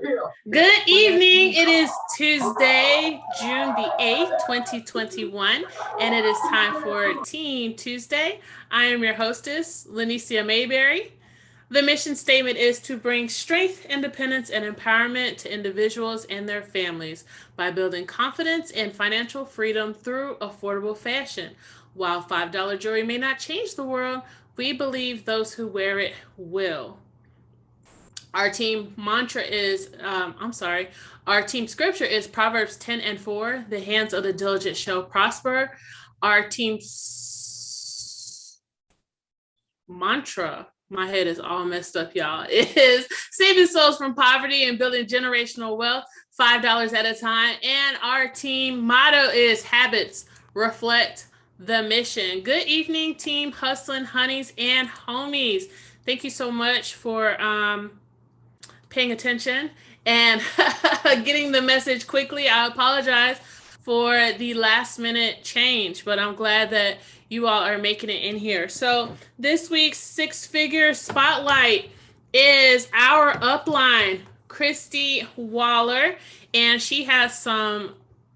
Good evening. It is Tuesday, June the 8th, 2021, and it is time for Team Tuesday. I am your hostess, Lenicia Mayberry. The mission statement is to bring strength, independence, and empowerment to individuals and their families by building confidence and financial freedom through affordable fashion. While $5 jewelry may not change the world, we believe those who wear it will. Our team mantra is, our team scripture is Proverbs 10 and 4. The hands of the diligent shall prosper. Our team's mantra, my head is all messed up, y'all, is saving souls from poverty and building generational wealth, $5 at a time. And our team motto is habits reflect the mission. Good evening, team hustling honeys and homies. Thank you so much for paying attention and getting the message quickly. I apologize for the last minute change, but I'm glad that you all are making it in here. So this week's six-figure spotlight is our upline, Christi Waller, and she has some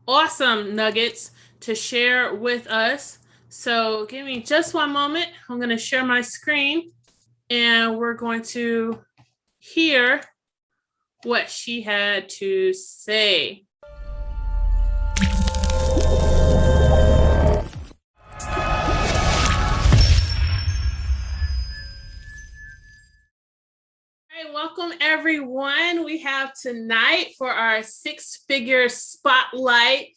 awesome nuggets to share with us. So give me just one moment. I'm going to share my screen and we're going to hear what she had to say. Welcome everyone. We have tonight for our six-figure spotlight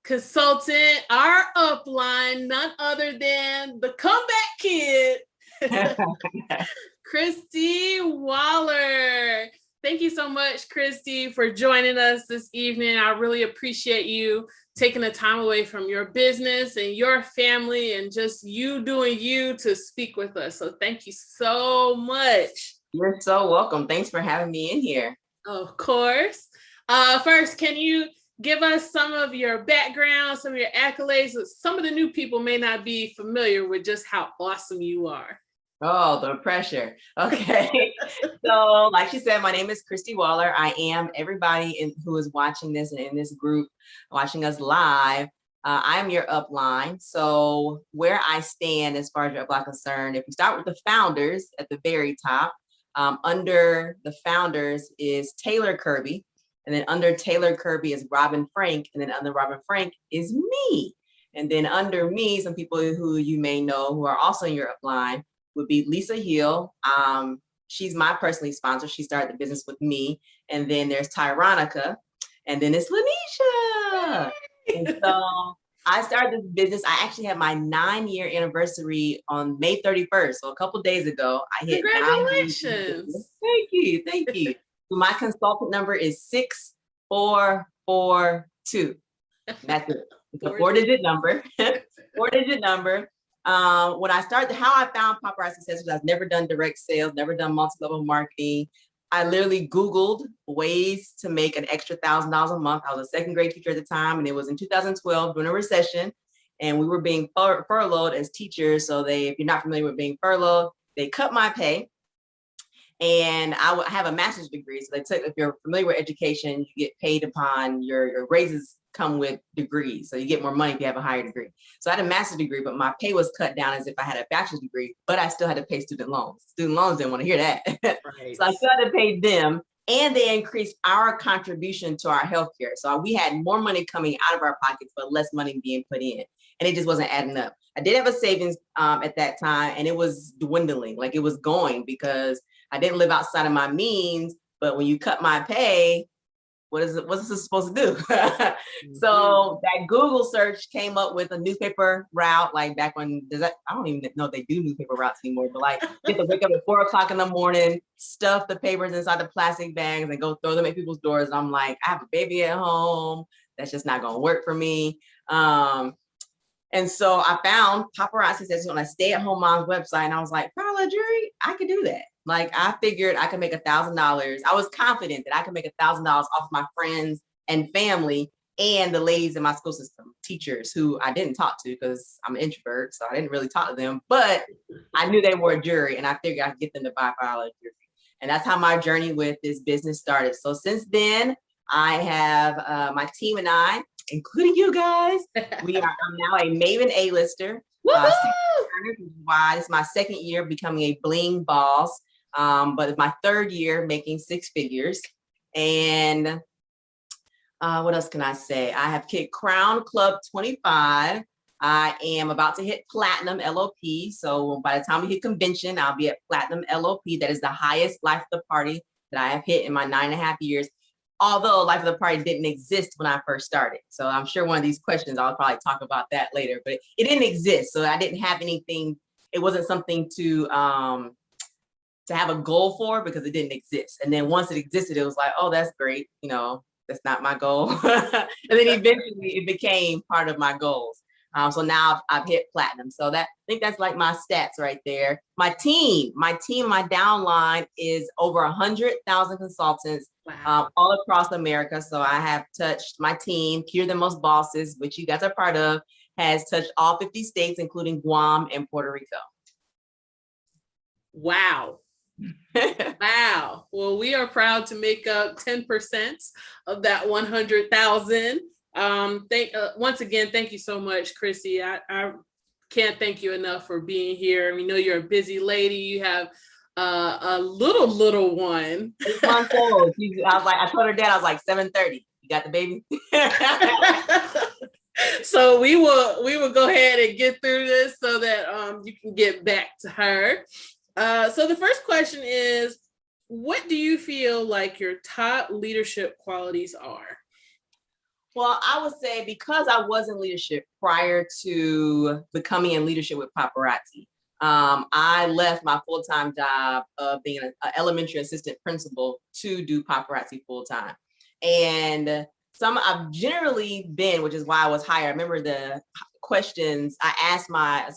consultant, our upline, none other than the comeback kid, Christi Waller. Thank you so much, Christi, for joining us this evening. I really appreciate you taking the time away from your business and your family and just you doing you to speak with us. So thank you so much. You're so welcome. Thanks for having me in here. Of course. First, can you give us some of your background, some of your accolades? Some of the new people may not be familiar with just how awesome you are. Oh, the pressure. Okay. So like she said, my name is Christi Waller. I am everybody who is watching this and in this group, watching us live. I'm your upline. So where I stand as far as your upline concerned, if you start with the founders at the very top, under the founders is Taylor Kirby. And then under Taylor Kirby is Robin Frank. And then under Robin Frank is me. And then under me, some people who you may know who are also in your upline would be Lisa Hill. She's my personally sponsor. She started the business with me. And then there's Tyronica. And then it's Lanisha. And so I started this business. I actually had my 9-year anniversary on May 31st. So a couple days ago, I hit. Congratulations. Thank you. Thank you. So my consultant number is 6442. That's it. It's a 4-digit number. 4-digit number. When I started, how I found Paparazzi Success was I've never done direct sales, never done multi-level marketing. I literally Googled ways to make an extra $1,000 a month. I was a second grade teacher at the time, and it was in 2012 during a recession, and we were being furloughed as teachers. So if you're not familiar with being furloughed, they cut my pay. And I have a master's degree. So if you're familiar with education, you get paid upon your raises come with degrees. So you get more money if you have a higher degree. So I had a master's degree, but my pay was cut down as if I had a bachelor's degree, but I still had to pay student loans. Student loans didn't want to hear that. Right. So I still had to pay them, and they increased our contribution to our healthcare. So we had more money coming out of our pockets, but less money being put in. And it just wasn't adding up. I did have a savings at that time, and it was dwindling, like it was going, because I didn't live outside of my means. But when you cut my pay, what's this supposed to do? So that Google search came up with a newspaper route, like back when, I don't even know if they do newspaper routes anymore, but like you have to wake up at 4 o'clock in the morning, stuff the papers inside the plastic bags and go throw them at people's doors. And I'm like, I have a baby at home. That's just not gonna work for me. And so I found Paparazzi Success on a stay-at-home mom's website, and I was like, $5 jewelry, I could do that. Like I figured I could make $1,000. I was confident that I could make $1,000 off my friends and family and the ladies in my school system, teachers who I didn't talk to because I'm an introvert, so I didn't really talk to them. But I knew they wore jewelry, and I figured I could get them to buy $5 jewelry. And that's how my journey with this business started. So since then, I have my team and I, including you guys, I'm now a Maven A-Lister. Which is why it's my second year becoming a bling boss. But it's my third year making six figures. And what else can I say? I have hit Crown Club 25. I am about to hit Platinum LOP. So by the time we hit convention, I'll be at Platinum LOP. That is the highest Life of the Party that I have hit in my 9.5 years. Although Life of the Party didn't exist when I first started. So I'm sure one of these questions, I'll probably talk about that later, but it didn't exist. So I didn't have anything. It wasn't something to have a goal for because it didn't exist. And then once it existed, it was like, oh, that's great. You know, that's not my goal. And then eventually it became part of my goals. So now I've hit platinum. So I think that's like my stats right there. My team, my downline is over 100,000 consultants. Wow. All across America. So I have touched my team, Cure the Most Bosses, which you guys are part of, has touched all 50 states, including Guam and Puerto Rico. Wow. Wow. Well, we are proud to make up 10% of that 100,000. Once again, thank you so much, Christi. I can't thank you enough for being here. We know you're a busy lady. You have a little one. 8 months old. I told her dad, I was like 7:30. You got the baby? So we will go ahead and get through this so that you can get back to her. So the first question is, what do you feel like your top leadership qualities are? Well, I would say because I was in leadership prior to becoming in leadership with Paparazzi, I left my full-time job of being an elementary assistant principal to do Paparazzi full-time. And I've generally been, which is why I was hired. I remember the questions I asked my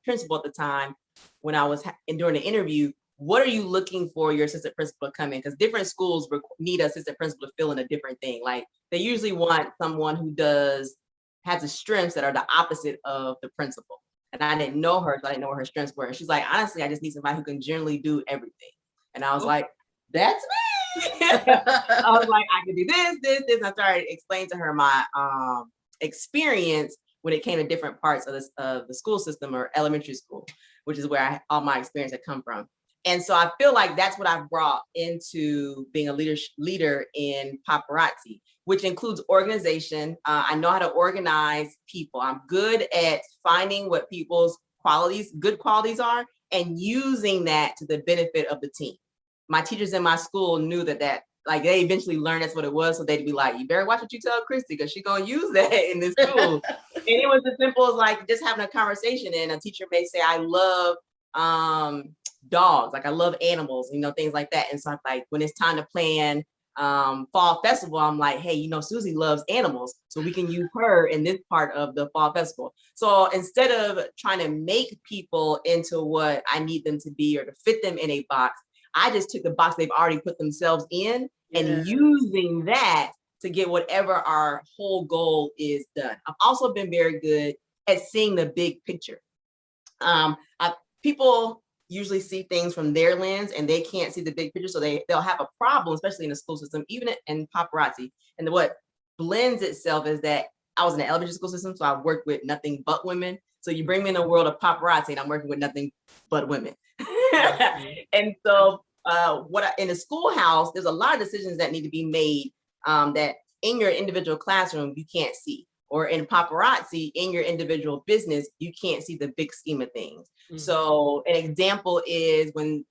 principal at the time when I was during the interview, what are you looking for your assistant principal to come in? Because different schools need an assistant principal to fill in a different thing. Like they usually want someone who has the strengths that are the opposite of the principal. And I didn't know her, so I didn't know what her strengths were. And she's like, honestly, I just need somebody who can generally do everything. And I was like, that's me. I was like, I can do this. And I started explaining to her my experience when it came to different parts of the school system or elementary school, which is where all my experience had come from. And so I feel like that's what I've brought into being a leader in Paparazzi, which includes organization. I know how to organize people. I'm good at finding what people's good qualities are and using that to the benefit of the team. My teachers in my school knew that like they eventually learned that's what it was. So they'd be like, you better watch what you tell Christi because she's going to use that in this school. And it was as simple as like just having a conversation, and a teacher may say, I love dogs, like I love animals, things like that. And so I'm like, when it's time to plan fall festival, I'm like, hey, Susie loves animals, so we can use her in this part of the fall festival. So instead of trying to make people into what I need them to be or to fit them in a box, I just took the box they've already put themselves in and using that to get whatever our whole goal is done. I've also been very good at seeing the big picture. People usually see things from their lens and they can't see the big picture. So they'll have a problem, especially in the school system, even in Paparazzi. And what blends itself is that I was in the elementary school system, so I worked with nothing but women. So you bring me in the world of Paparazzi and I'm working with nothing but women. And so in the schoolhouse, there's a lot of decisions that need to be made that in your individual classroom, you can't see. Or in Paparazzi, in your individual business, you can't see the big scheme of things. Mm-hmm. So an example is when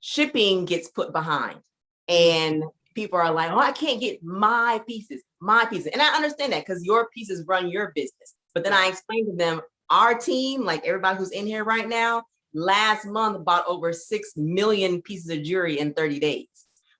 shipping gets put behind and people are like, oh, I can't get my pieces. And I understand that because your pieces run your business. But then I explained to them, our team, like everybody who's in here right now, last month bought over 6 million pieces of jewelry in 30 days.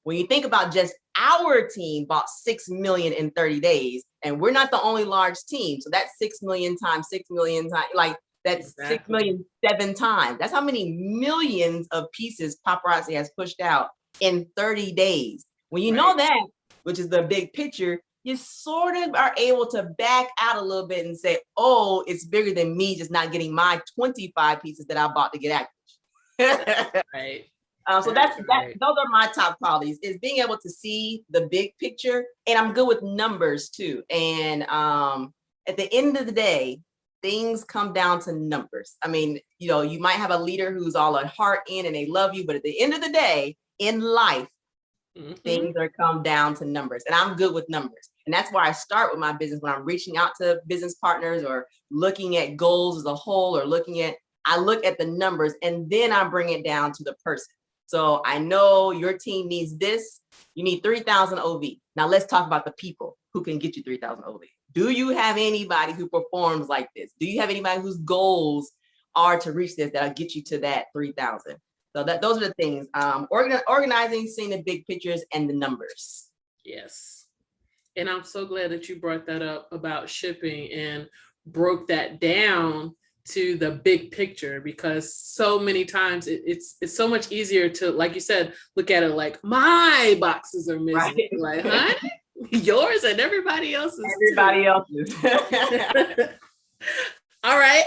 When you think about just our team bought 6 million in 30 days, and we're not the only large team. So that's 6 million times 6 million times, like that's exactly. 6 million 7 times. That's how many millions of pieces Paparazzi has pushed out in 30 days. When you know that, which is the big picture, you sort of are able to back out a little bit and say, oh, it's bigger than me just not getting my 25 pieces that I bought to get active. Right. So those are my top qualities, is being able to see the big picture, and I'm good with numbers too. And at the end of the day, things come down to numbers. I mean, you might have a leader who's all a heart in and they love you, but at the end of the day, in life, things come down to numbers, and I'm good with numbers. And that's why I start with my business when I'm reaching out to business partners or looking at goals as a whole, or I look at the numbers, and then I bring it down to the person. So I know your team needs this. You need 3,000 OV. Now let's talk about the people who can get you 3,000 OV. Do you have anybody who performs like this? Do you have anybody whose goals are to reach this that'll get you to that 3,000? So those are the things. Organizing, seeing the big pictures and the numbers. Yes. And I'm so glad that you brought that up about shipping and broke that down to the big picture, because so many times it's so much easier to, like you said, look at it like my boxes are missing. Right. Like, huh? Yours and everybody else's. Everybody else's. All right.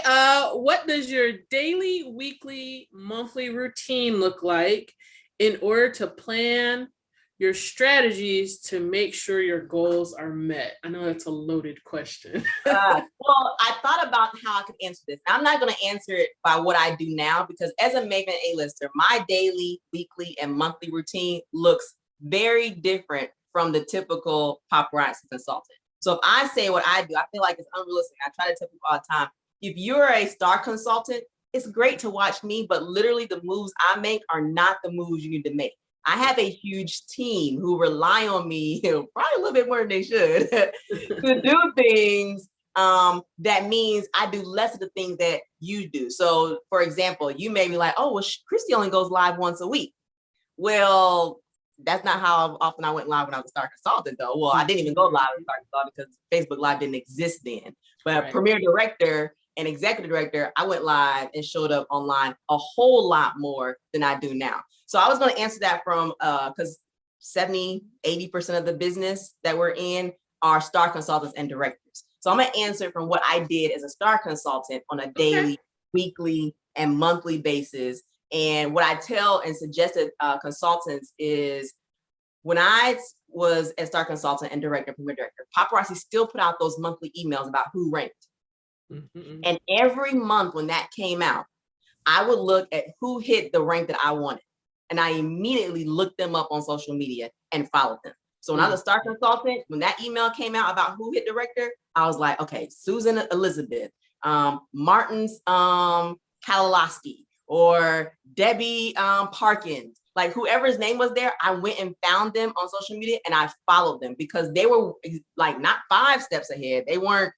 What does your daily, weekly, monthly routine look like in order to plan your strategies to make sure your goals are met? I know that's a loaded question. Well, I thought about how I could answer this. I'm not going to answer it by what I do now, because as a Maven A-Lister, my daily, weekly, and monthly routine looks very different from the typical paparazzi consultant. So if I say what I do, I feel like it's unrealistic. I try to tell people all the time, if you're a star consultant, it's great to watch me, but literally the moves I make are not the moves you need to make. I have a huge team who rely on me, probably a little bit more than they should, to do things. That means I do less of the things that you do. So for example, you may be like, oh, well, Christi only goes live once a week. Well, that's not how often I went live when I was a star consultant, though. Well, I didn't even go live as a star consultant because Facebook Live didn't exist then. But Premier Director and Executive Director, I went live and showed up online a whole lot more than I do now. So I was going to answer that from, because 70-80% of the business that we're in are star consultants and directors. So I'm going to answer from what I did as a star consultant on a daily, weekly, and monthly basis. And what I tell and suggested consultants is, when I was a star consultant and director, premier director, paparazzi still put out those monthly emails about who ranked. And every month when that came out, I would look at who hit the rank that I wanted. And I immediately looked them up on social media and followed them. So when I was a star consultant, when that email came out about who hit director, I was like, okay, Susan Elizabeth, Martin's Kalalowski, or Debbie Parkins, like whoever's name was there, I went and found them on social media and I followed them, because they were like not 5 steps ahead. They weren't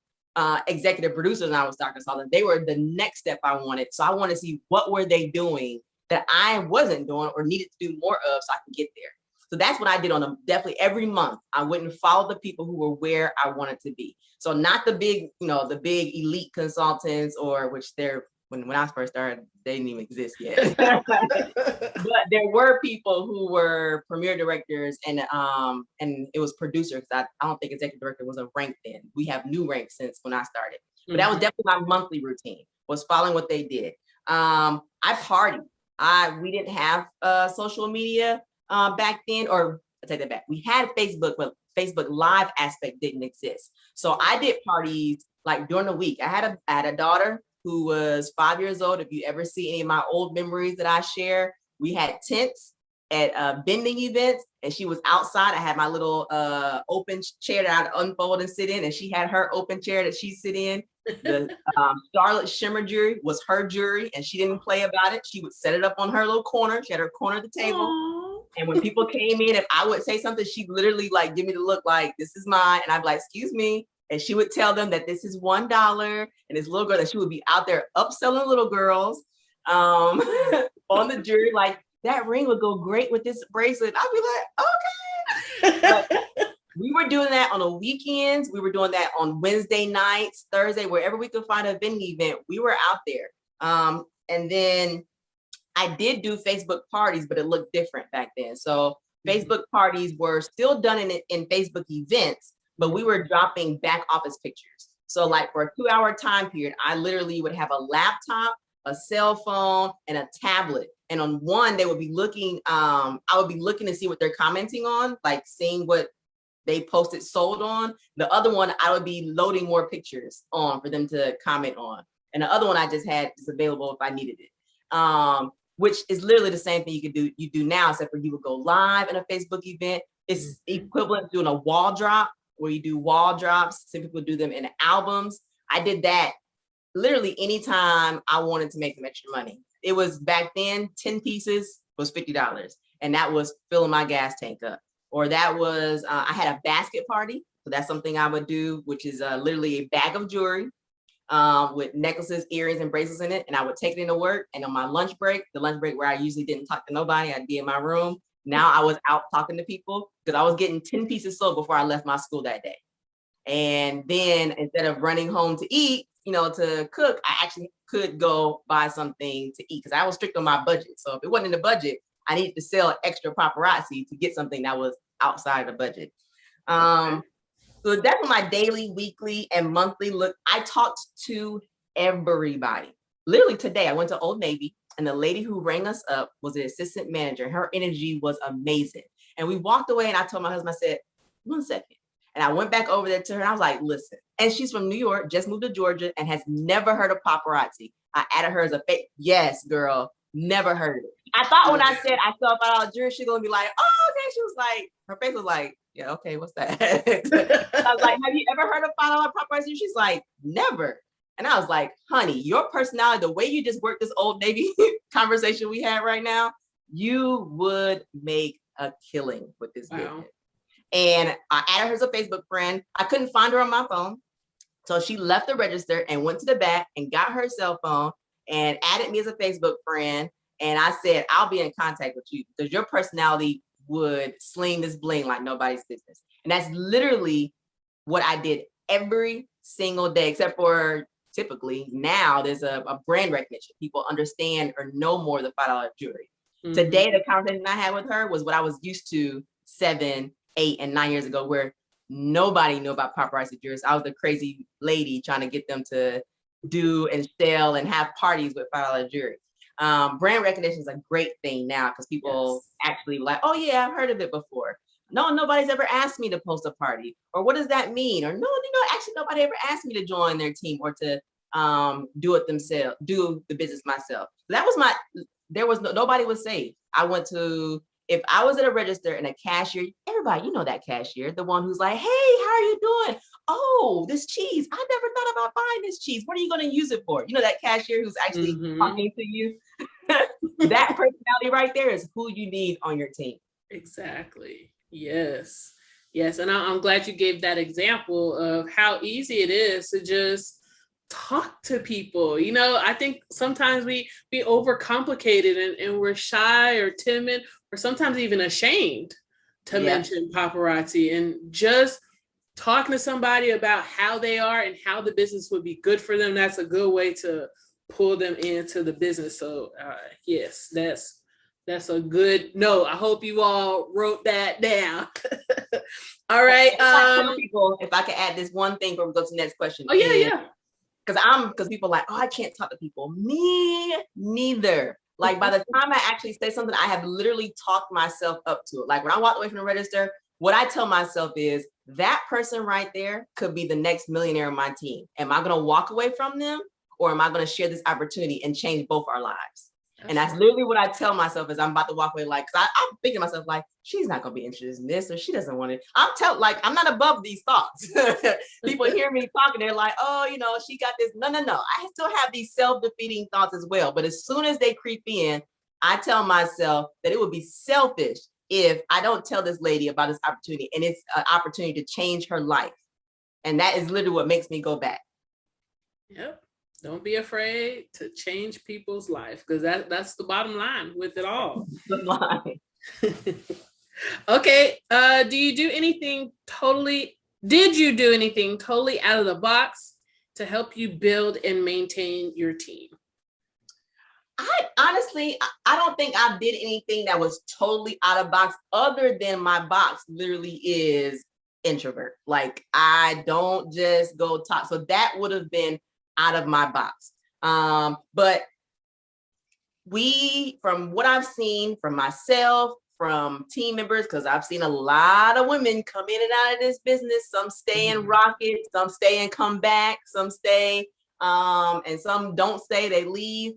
executive producers and I was star consultant. They were the next step I wanted. So I want to see what were they doing that I wasn't doing or needed to do more of so I can get there. So that's what I did on definitely every month. I went and followed the people who were where I wanted to be. So not the big, the big elite consultants, or which they're, when I first started, they didn't even exist yet. But there were people who were premier directors and it was producers. I don't think executive director was a rank then. We have new ranks since when I started. But that was definitely my monthly routine, was following what they did. I partied. We didn't have social media back then, or I take that back. We had Facebook, but Facebook Live aspect didn't exist. So I did parties like during the week. I had a daughter who was 5 years old. If you ever see any of my old memories that I share, we had tents at vending events, and she was outside. I had my little open chair that I'd unfold and sit in, and she had her open chair that she'd sit in. The Starlit Shimmer jury was her jury, and she didn't play about it. She would set it up on her little corner. She had her corner of the table. Aww. And when people came in, if I would say something, she'd literally like give me the look like, this is mine. And I'd be like, excuse me. And she would tell them that this is $1. And this little girl, that she would be out there upselling little girls on the jury, like, that ring would go great with this bracelet. I'd be like, okay. But we were doing that on the weekends. We were doing that on Wednesday nights, Thursday, wherever we could find a vending event, we were out there. And then I did do Facebook parties, but it looked different back then. So Facebook parties were still done in Facebook events, but we were dropping back office pictures. So like for a 2-hour time period, I literally would have a laptop, a cell phone, and a tablet And on one, they would be looking, I would be looking to see what they're commenting on, like seeing what they posted sold on. The other one, I would be loading more pictures on for them to comment on. And the other one I just had is available if I needed it. Which is literally the same thing you do now, except for you would go live in a Facebook event. It's equivalent to doing a wall drop, where you do wall drops. Some people do them in albums. I did that literally anytime I wanted to make some extra money. It was back then, 10 pieces was $50. And that was filling my gas tank up. Or that was, I had a basket party. So that's something I would do, which is literally a bag of jewelry with necklaces, earrings, and bracelets in it. And I would take it into work. And on my lunch break, the lunch break where I usually didn't talk to nobody, I'd be in my room. Now I was out talking to people because I was getting 10 pieces sold before I left my school that day. And then instead of running home to eat, to cook, I actually could go buy something to eat because I was strict on my budget. So if it wasn't in the budget, I needed to sell extra paparazzi to get something that was outside the budget. So that's what my daily, weekly, and monthly look. I talked to everybody. Literally today, I went to Old Navy, and the lady who rang us up was the assistant manager. Her energy was amazing. And we walked away, and I told my husband, I said, 1 second. And I went back over there to her, and I was like, listen. And she's from New York, just moved to Georgia, and has never heard of paparazzi. I added her as a fake. Yes, girl, never heard of it. I thought when I said I saw $5 jewelry, she's going to be like, oh, okay. She was like, her face was like, yeah, okay, what's that? I was like, have you ever heard of $5 paparazzi? She's like, never. And I was like, honey, your personality, the way you just worked this Old Navy conversation we had right now, you would make a killing with this business. And I added her as a Facebook friend. I couldn't find her on my phone. So she left the register and went to the back and got her cell phone and added me as a Facebook friend. And I said, I'll be in contact with you because your personality would sling this bling like nobody's business. And that's literally what I did every single day, except for typically now there's a brand recognition. People understand or know more the $5 jewelry. Mm-hmm. Today, the conversation I had with her was what I was used to 7, 8, and 9 years ago, where nobody knew about paparazzi jewelry. I was the crazy lady trying to get them to do and sell and have parties with $5 jewelry. Brand recognition is a great thing now because people actually like, oh yeah, I've heard of it before. No, nobody's ever asked me to post a party. Or what does that mean? Or no, actually nobody ever asked me to join their team or to do it themselves, do the business myself. That was nobody was safe. If I was at a register and a cashier, everybody, that cashier, the one who's like, hey, how are you doing? Oh, this cheese. I never thought about buying this cheese. What are you going to use it for? That cashier who's actually talking to you. That personality right there is who you need on your team. Exactly. Yes. And I'm glad you gave that example of how easy it is to just talk to people. I think sometimes we overcomplicate it and we're shy or timid or sometimes even ashamed to mention paparazzi, and just talking to somebody about how they are and how the business would be good for them. That's a good way to pull them into the business. So yes, that's a good note. I hope you all wrote that down. All right. I tell people, if I can add this one thing before we go to the next question. Oh yeah. Because people are like, oh, I can't talk to people. Me neither. Like by the time I actually say something, I have literally talked myself up to it. Like when I walk away from the register, what I tell myself is that person right there could be the next millionaire on my team. Am I going to walk away from them, or am I going to share this opportunity and change both our lives? And that's literally what I tell myself as I'm about to walk away. Like, cause I'm thinking to myself, like, she's not gonna be interested in this, or she doesn't want it. I'm not above these thoughts. People hear me talking, they're like, oh, she got this. No. I still have these self-defeating thoughts as well. But as soon as they creep in, I tell myself that it would be selfish if I don't tell this lady about this opportunity, and it's an opportunity to change her life. And that is literally what makes me go back. Yep. Don't be afraid to change people's life, because that's the bottom line with it all. Okay. Did you do anything totally out of the box to help you build and maintain your team? I don't think I did anything that was totally out of box, other than my box literally is introvert. Like I don't just go talk. So that would have been out of my box. But from what I've seen from myself, from team members, because I've seen a lot of women come in and out of this business. Some stay and rock it, some stay and come back, some stay, and some don't stay, they leave.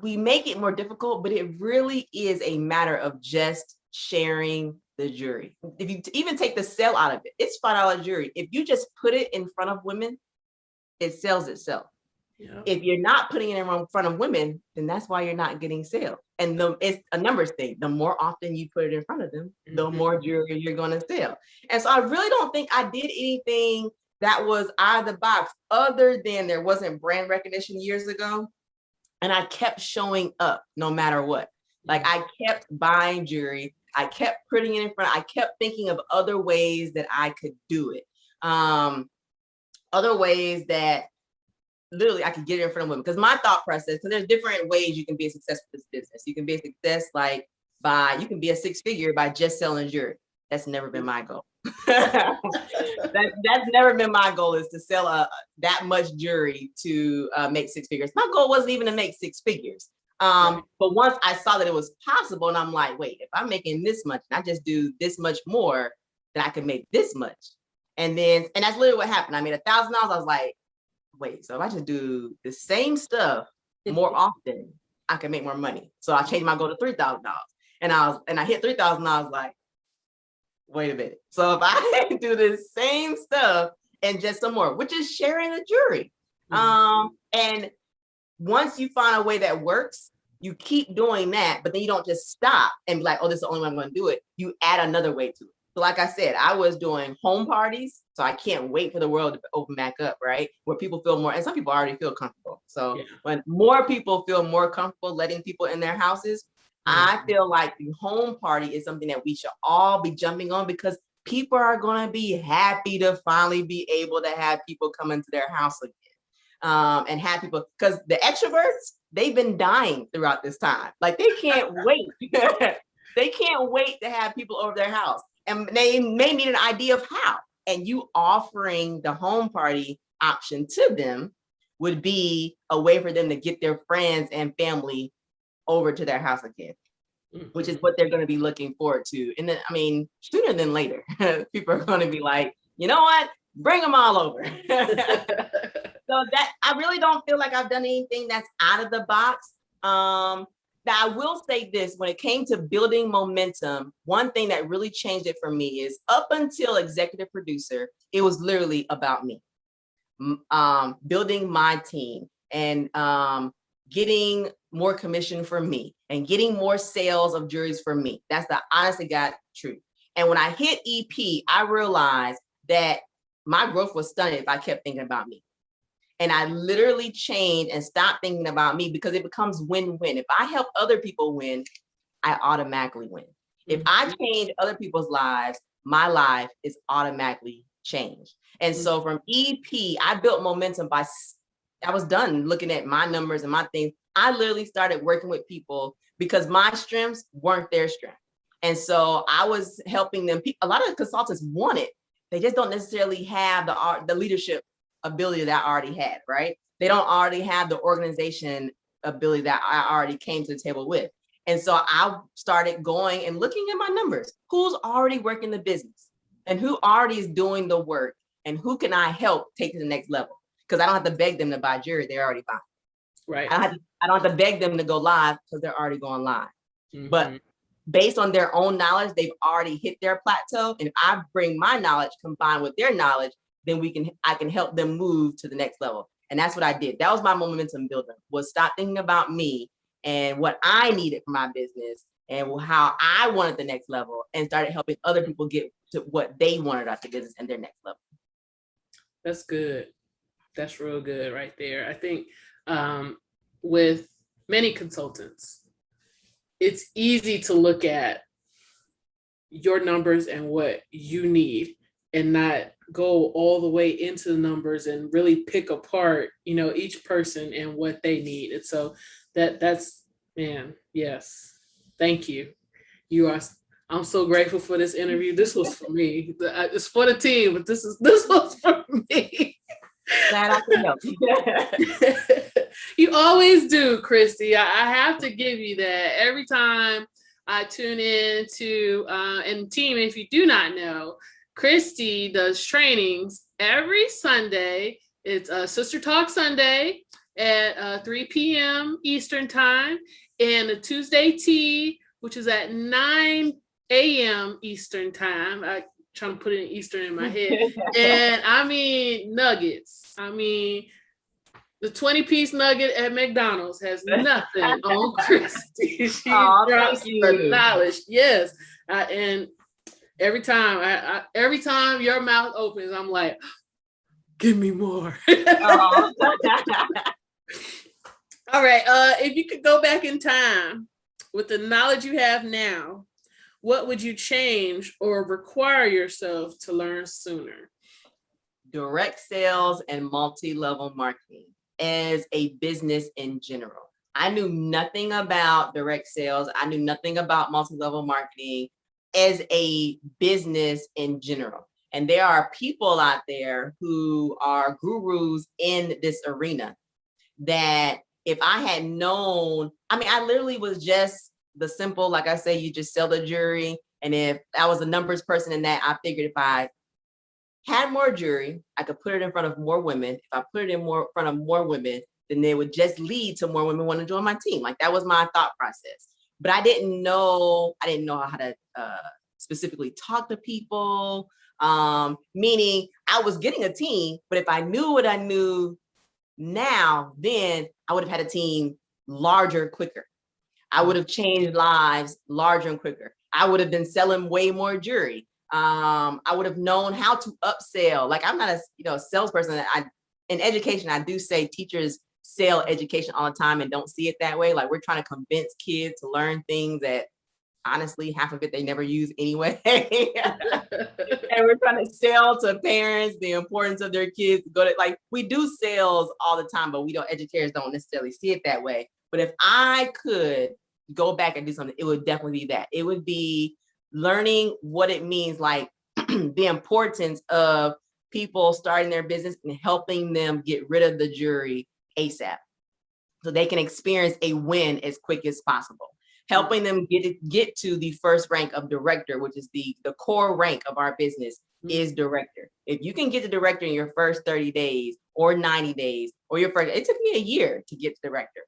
We make it more difficult, but it really is a matter of just sharing the jewelry. If you even take the sale out of it, it's $5 jewelry. If you just put it in front of women, it sells itself. Yeah. If you're not putting it in front of women, then that's why you're not getting sales. And it's a numbers thing. The more often you put it in front of them, the more jewelry you're going to sell. And so I really don't think I did anything that was out of the box, other than there wasn't brand recognition years ago. And I kept showing up no matter what. Like, I kept buying jewelry. I kept putting it in front. I kept thinking of other ways that I could do it. Other ways that literally I could get it in front of women. Because my thought process, because there's different ways you can be a success with this business. You can be a success you can be a 6-figure by just selling jewelry. That's never been my goal. That's never been my goal, is to sell that much jewelry to make 6 figures. My goal wasn't even to make 6 figures. But once I saw that it was possible, and I'm like, wait, if I'm making this much and I just do this much more, then I can make this much. And that's literally what happened. I made $1,000. I was like, wait, so if I just do the same stuff more often, I can make more money. So I changed my goal to $3,000. And I hit 3,000. I was like, wait a minute. So if I do the same stuff and just some more, which is sharing the jewelry. And once you find a way that works, you keep doing that, but then you don't just stop and be like, oh, this is the only way I'm going to do it. You add another way to it. So like I said, I was doing home parties. So I can't wait for the world to open back up, right? Where people feel more, and some people already feel comfortable. So when more people feel more comfortable letting people in their houses, I feel like the home party is something that we should all be jumping on, because people are going to be happy to finally be able to have people come into their house again. And have people, because the extroverts, they've been dying throughout this time. Like, they can't wait. They can't wait to have people over their house. And they may need an idea of how. And you offering the home party option to them would be a way for them to get their friends and family over to their house again, which is what they're going to be looking forward to. And then, I mean, sooner than later, people are going to be like, you know what? Bring them all over. So that, I really don't feel like I've done anything that's out of the box. Now, I will say this, when it came to building momentum, one thing that really changed it for me is, up until executive producer, it was literally about me, building my team and getting more commission for me and getting more sales of jewelries for me. That's the honest to God truth. And when I hit EP, I realized that my growth was stunted if I kept thinking about me. And I literally changed and stopped thinking about me, because it becomes win-win. If I help other people win, I automatically win. If I change other people's lives, my life is automatically changed. And so from EP, I built momentum I was done looking at my numbers and my things. I literally started working with people because my strengths weren't their strength. And so I was helping them. A lot of consultants want it. They just don't necessarily have the leadership ability that I already had, right? They don't already have the organization ability that I already came to the table with. And so I started going and looking at my numbers. Who's already working the business and who already is doing the work, and who can I help take to the next level? Because I don't have to beg them to buy jewelry. They're already buying. Right. I don't have to beg them to go live, because they're already going live. But based on their own knowledge, they've already hit their plateau. And if I bring my knowledge combined with their knowledge, then I can help them move to the next level. And that's what I did. That was my momentum builder, was stop thinking about me and what I needed for my business and how I wanted the next level, and started helping other people get to what they wanted out the business and their next level. That's good. That's real good right there. I think with many consultants, it's easy to look at your numbers and what you need, and not go all the way into the numbers and really pick apart, each person and what they need. And so that's, man, yes. Thank you. I'm so grateful for this interview. This was for me. It's for the team, but this was for me. Glad I could help. You always do, Christi. I have to give you that. Every time I tune in to, and team, if you do not know, Christi does trainings every Sunday. It's a Sister Talk Sunday at 3 p.m. Eastern Time, and a Tuesday Tea, which is at 9 a.m. Eastern Time. I trying to put it in Eastern in my head. And I mean nuggets. I mean, the 20-piece nugget at McDonald's has nothing on Christi. She drops the knowledge. Yes. And every time your mouth opens, I'm like, give me more. All right. If you could go back in time with the knowledge you have now, what would you change or require yourself to learn sooner? Direct sales and multi-level marketing as a business in general. I knew nothing about direct sales. I knew nothing about multi-level marketing as a business in general. And there are people out there who are gurus in this arena that if I had known, I mean, I literally was just the simple, like I say, you just sell the jury. And if I was a numbers person in that, I figured if I had more jury, I could put it in front of more women. If I put it in front of more women, then they would just lead to more women want to join my team. Like that was my thought process. But I didn't know how to specifically talk to people. Meaning I was getting a team, but if I knew what I knew now, then I would have had a team larger, quicker. I would have changed lives larger and quicker. I would have been selling way more jury. I would have known how to upsell. Like I'm not a salesperson. In education, I do say teachers sell education all the time and don't see it that way. Like we're trying to convince kids to learn things that honestly, half of it they never use anyway. And we're trying to sell to parents the importance of their kids to go to, like we do sales all the time, but educators don't necessarily see it that way. But if I could go back and do something, it would definitely be that. It would be learning what it means, like the importance of people starting their business and helping them get rid of the jury ASAP so they can experience a win as quick as possible. Helping them get to the first rank of director, which is the core rank of our business, is director. If you can get to director in your first 30 days or 90 days or it took me a year to get to director.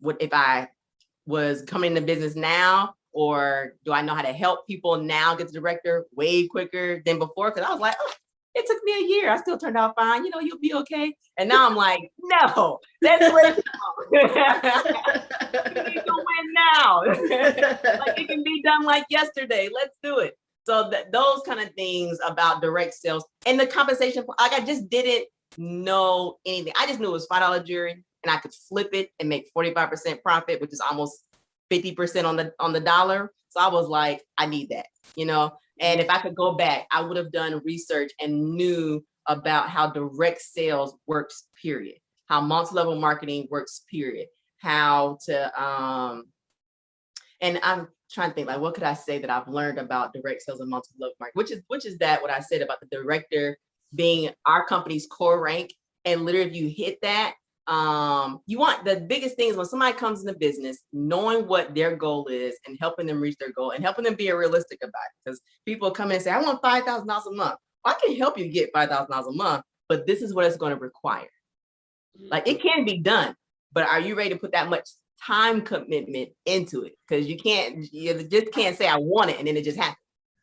What if I was coming into business now, or do I know how to help people now get to director way quicker than before? Because I was like, oh, it took me a year. I still turned out fine. You'll be okay. And now I'm like, no, let's let it go. We need to win now. Like it can be done like yesterday. Let's do it. So those kind of things about direct sales and the compensation, like I just didn't know anything. I just knew it was $5 jury and I could flip it and make 45% profit, which is almost 50% on the dollar. So I was like, I need that, And if I could go back, I would have done research and knew about how direct sales works, period. How multi-level marketing works, period. How to, and I'm trying to think, like, what could I say that I've learned about direct sales and multi-level marketing, which is that what I said about the director being our company's core rank. And literally if you hit that, you want the biggest things when somebody comes into business, knowing what their goal is and helping them reach their goal and helping them be realistic about it. Because people come in and say, I want $5,000 a month. Well, I can help you get $5,000 a month, but this is what it's going to require. Like it can be done, but are you ready to put that much time commitment into it? Because you just can't say I want it and then it just happens.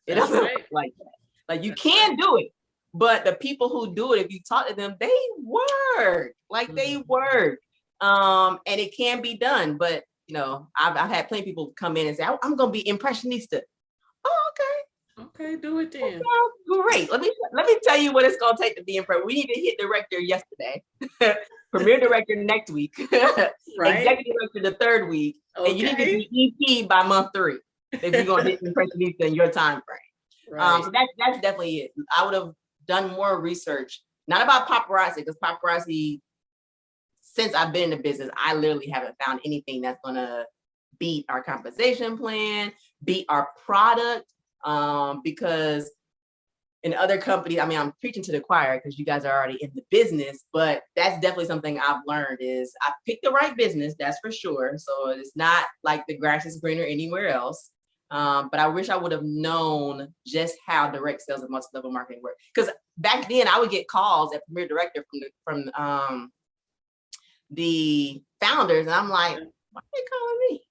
It doesn't work like that. Like you can do it. But the people who do it, if you talk to them, they work. Like they work. And it can be done. But, I've had plenty of people come in and say, I'm going to be impressionista. Oh, okay. Okay, do it then. Great. Let me tell you what it's going to take to be impressed. We need to hit director yesterday. Premier director next week. Right. Executive director the third week. Okay. And you need to be EP by month 3 if you're going to hit impressionista in your time frame. Right. So that's definitely it. I would have done more research, not about paparazzi, because paparazzi, since I've been in the business, I literally haven't found anything that's gonna beat our compensation plan, beat our product, because in other companies, I mean, I'm preaching to the choir because you guys are already in the business, but that's definitely something I've learned is I picked the right business, that's for sure. So it's not like the grass is greener anywhere else. But I wish I would have known just how direct sales and multi-level marketing work. Because back then I would get calls at Premier Director from the founders, and I'm like, why are they calling me?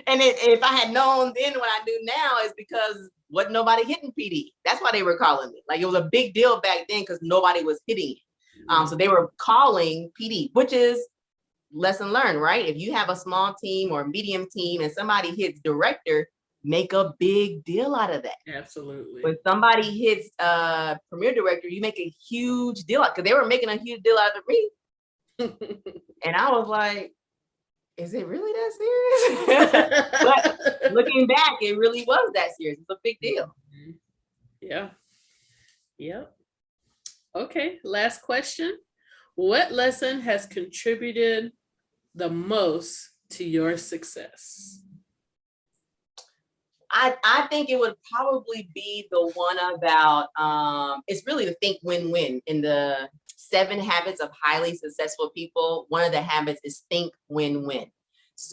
And if I had known then what I do now is because wasn't nobody hitting PD. That's why they were calling me. Like it was a big deal back then because nobody was hitting it. So they were calling PD, which is lesson learned, right? If you have a small team or medium team and somebody hits director, make a big deal out of that. Absolutely. When somebody hits Premier Director, you make a huge deal out, because they were making a huge deal out of me. And I was like, is it really that serious? But looking back, it really was that serious. It's a big deal. Yeah. Yep. Okay. Last question. What lesson has contributed the most to your success? I think it would probably be the one about, it's really the think win-win. In the 7 habits of highly successful people, one of the habits is think win-win,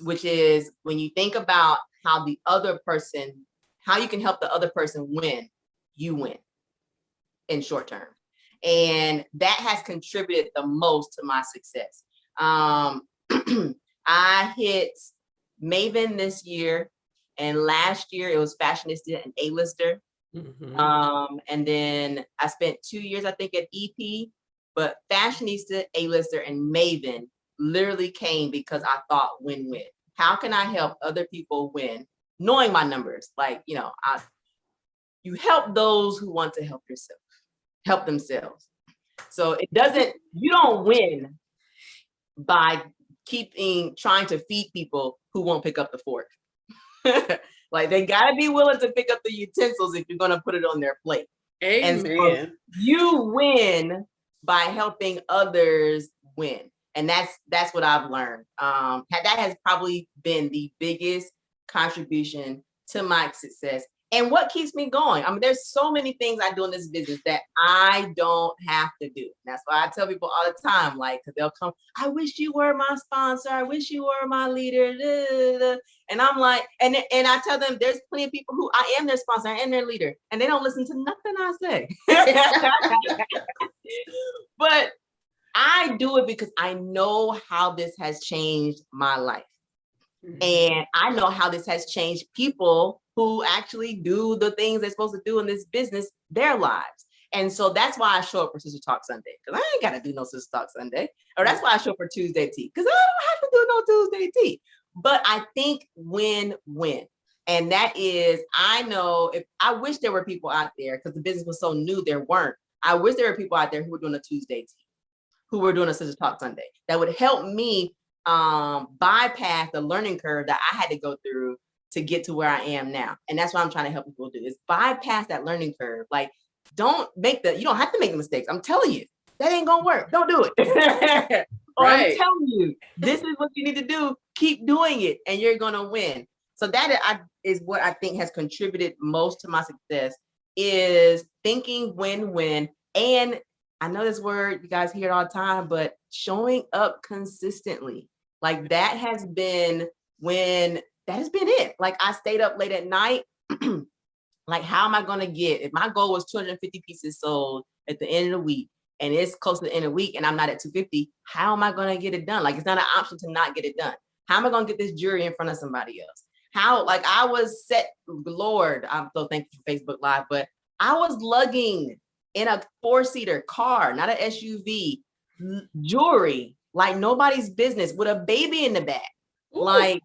which is when you think about how the other person, how you can help the other person win, you win in short term. And that has contributed the most to my success. I hit Maven this year, and last year it was Fashionista and A-Lister. And then I spent 2 years, I think, at EP, but Fashionista, A-Lister, and Maven literally came because I thought win-win. How can I help other people win? Knowing my numbers, like, you know, you help those who want to help themselves. So it doesn't, you don't win by trying to feed people who won't pick up the fork. Like they gotta be willing to pick up the utensils if you're gonna put it on their plate. Amen. And so you win by helping others win. And that's what I've learned. That has probably been the biggest contribution to my success and what keeps me going. I mean, there's so many things I do in this business that I don't have to do. And that's why I tell people all the time, like, because they'll come, I wish you were my sponsor. I wish you were my leader. And I'm like, and I tell them there's plenty of people who I am their sponsor, I am their leader, and they don't listen to nothing I say. But I do it because I know how this has changed my life. And I know how this has changed people who actually do the things they're supposed to do in this business, their lives. And so that's why I show up for Sister Talk Sunday, because I ain't got to do no Sister Talk Sunday. Or that's why I show up for Tuesday Tea, because I don't have to do no Tuesday Tea. But I think win-win. And that is, I know I wish there were people out there, because the business was so new, there weren't. I wish there were people out there who were doing a Tuesday Tea, who were doing a Sister Talk Sunday, that would help me bypass the learning curve that I had to go through to get to where I am now. And that's what I'm trying to help people do, is bypass that learning curve. Like, you don't have to make the mistakes. I'm telling you, that ain't gonna work. Don't do it. Or right. I'm telling you, this is what you need to do. Keep doing it and you're gonna win. So that is what I think has contributed most to my success, is thinking win-win. And I know this word, you guys hear it all the time, but showing up consistently. Like that has been it. Like I stayed up late at night. Like, how am I going to if my goal was 250 pieces sold at the end of the week, and it's close to the end of the week and I'm not at 250, how am I going to get it done? Like, it's not an option to not get it done. How am I going to get this jewelry in front of somebody else? Like I was set, Lord, I'm so thankful for Facebook Live, but I was lugging in a 4-seater car, not an SUV, jewelry, like nobody's business, with a baby in the back. Ooh. Like,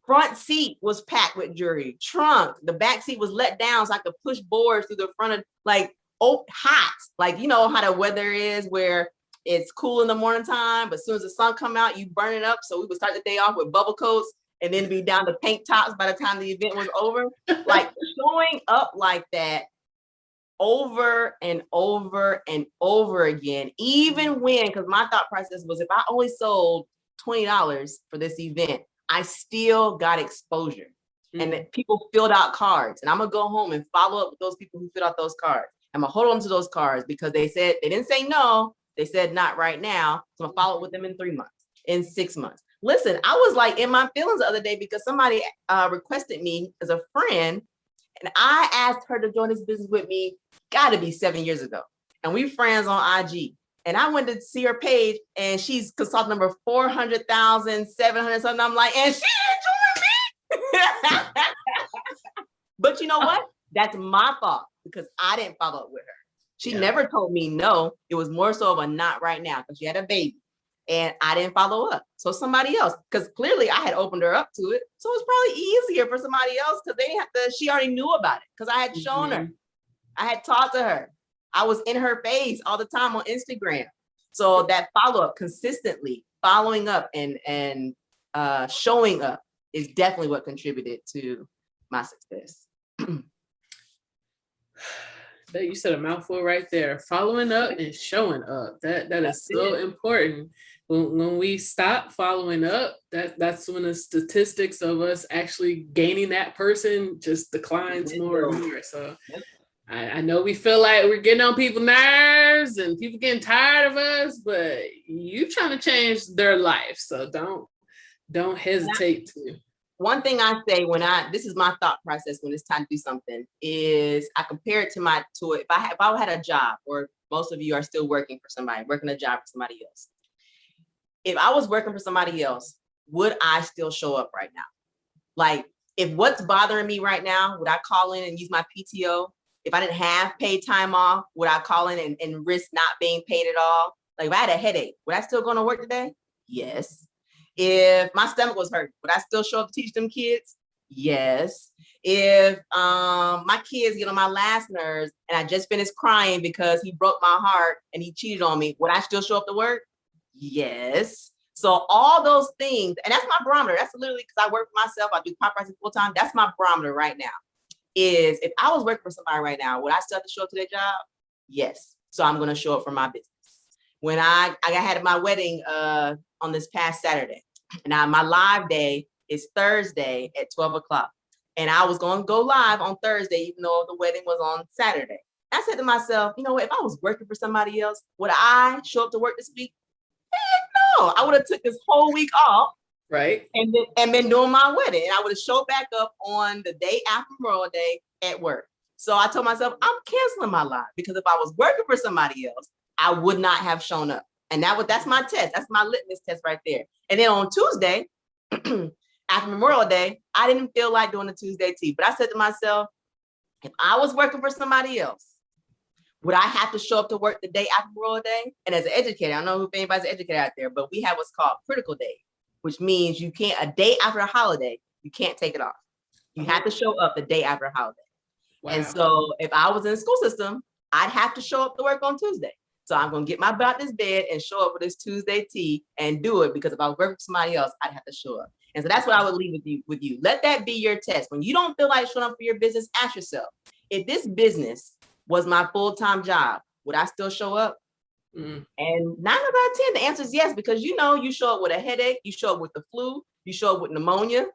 front seat was packed with jewelry, trunk, the back seat was let down so I could push boards through the front of, like, hot. Like, you know how the weather is where it's cool in the morning time, but as soon as the sun come out, you burn it up. So we would start the day off with bubble coats and then be down to tank tops by the time the event was over. Like, showing up like that over and over and over again, even when, because my thought process was, if I only sold $20 for this event, I still got exposure. and people filled out cards, and I'm gonna go home and follow up with those people who filled out those cards. I'm gonna hold on to those cards because they didn't say no, they said not right now. So I'm gonna follow up with them in 3 months, in 6 months. Listen, I was like in my feelings the other day because somebody requested me as a friend, and I asked her to join this business with me, gotta be 7 years ago. And we friends on IG. And I went to see her page, and she's consultant number 400,000, 700 something. I'm like, and she didn't join me. But you know what? That's my fault because I didn't follow up with her. She never told me no. It was more so of a not right now because she had a baby, and I didn't follow up. So somebody else, because clearly I had opened her up to it. So it was probably easier for somebody else because they didn't have to, she already knew about it because I had shown her. I had talked to her. I was in her face all the time on Instagram. So that follow-up, consistently following up and showing up is definitely what contributed to my success. You said a mouthful right there. Following up and showing up. That is so important. When we stop following up, that's when the statistics of us actually gaining that person just declines more and more. So I know we feel like we're getting on people's nerves and people getting tired of us, but you trying to change their life. So don't hesitate to. One thing I say this is my thought process when it's time to do something, is I compare it to if I had a job, or most of you are still working for somebody, working a job for somebody else. If I was working for somebody else, would I still show up right now? Like, if what's bothering me right now, would I call in and use my PTO? If I didn't have paid time off, would I call in and risk not being paid at all? Like, if I had a headache, would I still go to work today? Yes. If my stomach was hurt, would I still show up to teach them kids? Yes. If my kids get on my last nerves and I just finished crying because he broke my heart and he cheated on me, would I still show up to work? Yes. So all those things, and that's my barometer. That's literally because I work for myself. I do paparazzi full time. That's my barometer right now. Is if I was working for somebody right now, would I still have to show up to their job? Yes. So I'm going to show up for my business. When I had my wedding on this past Saturday, and my live day is Thursday at 12 o'clock. And I was going to go live on Thursday, even though the wedding was on Saturday. I said to myself, you know what, if I was working for somebody else, would I show up to work this week? Heck no, I would have took this whole week off. Right. And been doing my wedding. And I would have showed back up on the day after Memorial Day at work. So I told myself, I'm canceling my live, because if I was working for somebody else, I would not have shown up. And that's my test. That's my litmus test right there. And then on Tuesday, after Memorial Day, I didn't feel like doing the Tuesday tea. But I said to myself, if I was working for somebody else, would I have to show up to work the day after Memorial Day? And as an educator, I don't know if anybody's an educator out there, but we have what's called critical day, which means you can't, a day after a holiday, you can't take it off. You have to show up the day after a holiday. Wow. And so if I was in the school system, I'd have to show up to work on Tuesday. So I'm going to get my butt out this bed and show up for this Tuesday tea and do it, because if I was working for somebody else, I'd have to show up. And so that's what I would leave with you. Let that be your test. When you don't feel like showing up for your business, ask yourself, if this business was my full-time job, would I still show up? And 9 out of 10, the answer is yes, because you show up with a headache, you show up with the flu, you show up with pneumonia.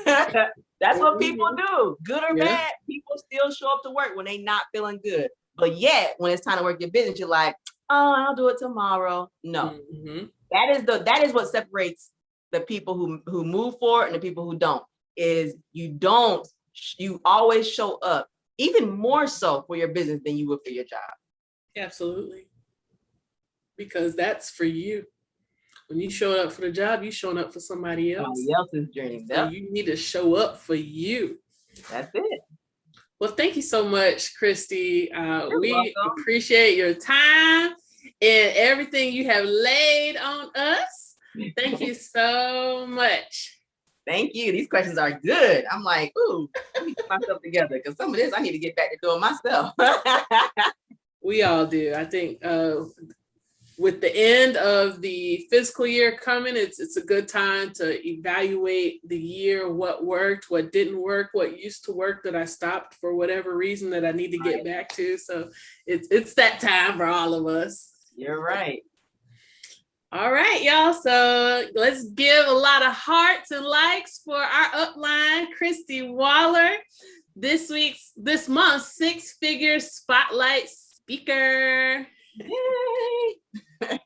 That's what people do. Good or bad, people still show up to work when they're not feeling good. But yet, when it's time to work your business, you're like, oh, I'll do it tomorrow. No, that is what separates the people who move forward and the people who don't. Is you always show up, even more so for your business than you would for your job. Absolutely. Because that's for you. When you show up for the job, you're showing up for somebody else. Somebody else's journey. So you need to show up for you. That's it. Well, thank you so much, Christi. We welcome. Appreciate your time and everything you have laid on us. Thank you so much. Thank you. These questions are good. I'm like, ooh, let me get myself together, because some of this I need to get back to doing myself. We all do. I think with the end of the fiscal year coming, it's a good time to evaluate the year, what worked, what didn't work, what used to work that I stopped for whatever reason that I need to get back to. So it's that time for all of us. You're right. All right, y'all. So let's give a lot of hearts and likes for our upline, Christi Waller. This month's six-figure spotlight speaker. Yay!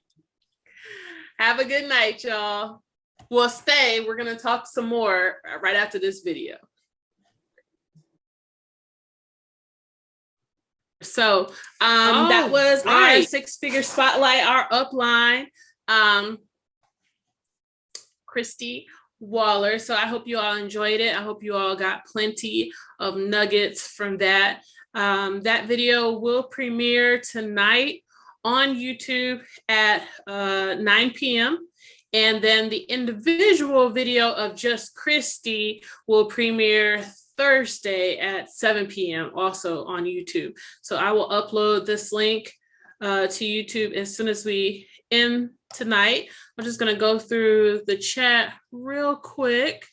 Have a good night, y'all. Well, stay. We're going to talk some more right after this video. So that was our six-figure spotlight, our upline, Christi Waller. So I hope you all enjoyed it. I hope you all got plenty of nuggets from that. That video will premiere tonight on YouTube at 9 p.m. And then the individual video of just Christi will premiere Thursday at 7 p.m. also on YouTube. So I will upload this link to YouTube as soon as we end tonight. I'm just going to go through the chat real quick,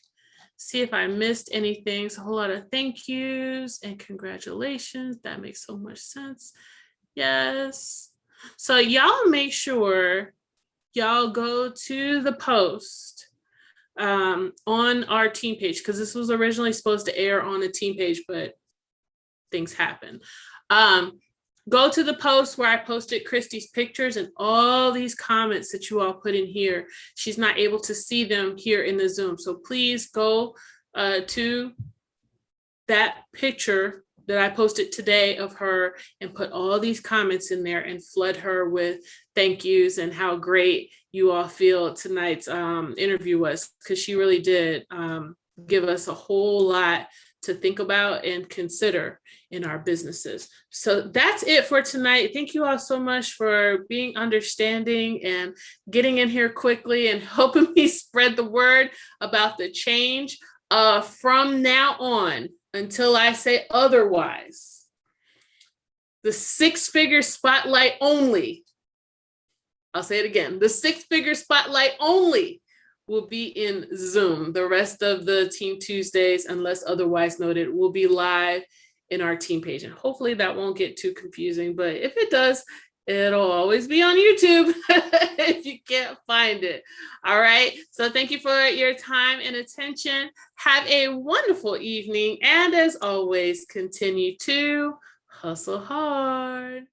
see if I missed anything. So a whole lot of thank yous and congratulations. That makes so much sense. Yes. So y'all make sure y'all go to the post on our team page, because this was originally supposed to air on a team page, but things happen. Go to the post where I posted Christi's pictures and all these comments that you all put in here. She's not able to see them here in the Zoom. So please go to that picture that I posted today of her and put all these comments in there and flood her with thank yous and how great you all feel tonight's interview was, because she really did give us a whole lot to think about and consider in our businesses. So that's it for tonight. Thank you all so much for being understanding and getting in here quickly and helping me spread the word about the change. From now on, until I say otherwise, the six-figure spotlight only, I'll say it again, the six-figure spotlight only will be in Zoom. The rest of the Team Tuesdays, unless otherwise noted, will be live in our team page. And hopefully that won't get too confusing, but if it does, it'll always be on YouTube if you can't find it. All right. So thank you for your time and attention. Have a wonderful evening. And as always, continue to hustle hard.